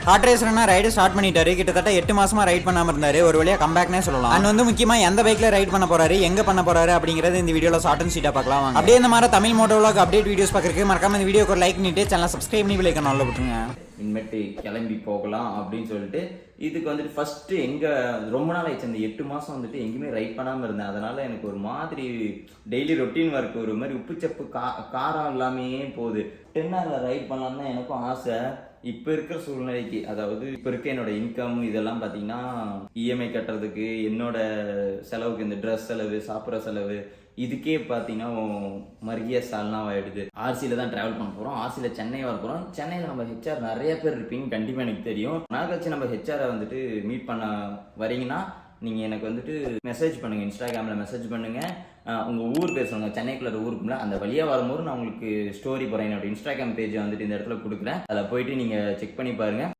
Hot ரேசர்னா ride start பண்ணிட்டாரு. கிட்டத்தட்ட 8 மாசமா ரைட் பண்ணாம இருந்தாரு. ஒரு வழியா கம்பேக்னே சொல்லலாம். அண்ட் வந்து முக்கியமா எந்த பைக்ல ரைட் பண்ண போறாரு, எங்க பண்ண போறாரு அப்படிங்கறது இந்த வீடியோல ஷார்ட் அண்ட் ஸ்வீட்டா பார்க்கலாம். அப்படியே இந்த மாதிரி Tamil moto vlog update videos பார்க்கறதுக்கு மறக்காம இந்த வீடியோக்கு ஒரு லைக் பண்ணிட்டு சேனலை சப்ஸ்கிரைப் பண்ணி பெல் ஐகான் ஆல்ல போட்டுருங்க. இனிமேட்டு கிளம்பி போகலாம் அப்படின்னு சொல்லிட்டு இதுக்கு வந்துட்டு ஃபர்ஸ்ட் எங்க ரொம்ப நாள் ஆயிடுச்சு. அந்த 8 மாசம் வந்துட்டு எங்கேயுமே ரைட் பண்ணாம இருந்தேன். அதனால எனக்கு ஒரு மாதிரி டெய்லி ரொட்டீன் ஒர்க் ஒரு மாதிரி உப்புச்சப்பு காரம் எல்லாமே போகுது. 10 ரைட் பண்ணலாம் தான் எனக்கும் ஆசை. இப்போ இருக்கிற சூழ்நிலைக்கு, அதாவது இப்போ இருக்க என்னோட இன்கம் இதெல்லாம் பார்த்தீங்கன்னா இஎம்ஐ கட்டுறதுக்கு, என்னோட செலவுக்கு, இந்த ட்ரெஸ் செலவு, சாப்பிட்ற செலவு, இதுக்கே பார்த்தீங்கன்னா மருகிய சால்னாக ஆகிடுது. ஆர்சியில் தான் ட்ராவல் பண்ண போகிறோம். ஆர்சியில் சென்னை வர போகிறோம். சென்னையில் நம்ம ஹெச்ஆர் நிறைய பேர் இருப்பீங்க, கண்டிப்பாக எனக்கு தெரியும். நான் கழிச்சு நம்ம ஹெச்ஆரை வந்துட்டு மீட் பண்ண வரீங்கன்னா நீங்கள் எனக்கு வந்துட்டு மெசேஜ் பண்ணுங்கள், இன்ஸ்டாகிராமில் மெசேஜ் பண்ணுங்கள். உங்கள் ஊர் பேர் சொல்லுங்கள். சென்னைக்குள்ள ஊருக்குள்ள அந்த வழியாக வரும்போது நான் உங்களுக்கு ஸ்டோரி போகிறேன். என்னோட இன்ஸ்டாகிராம் பேஜை வந்துட்டு இந்த இடத்துல கொடுக்குறேன். அதில் போயிட்டு நீங்கள் செக் பண்ணி பாருங்கள்.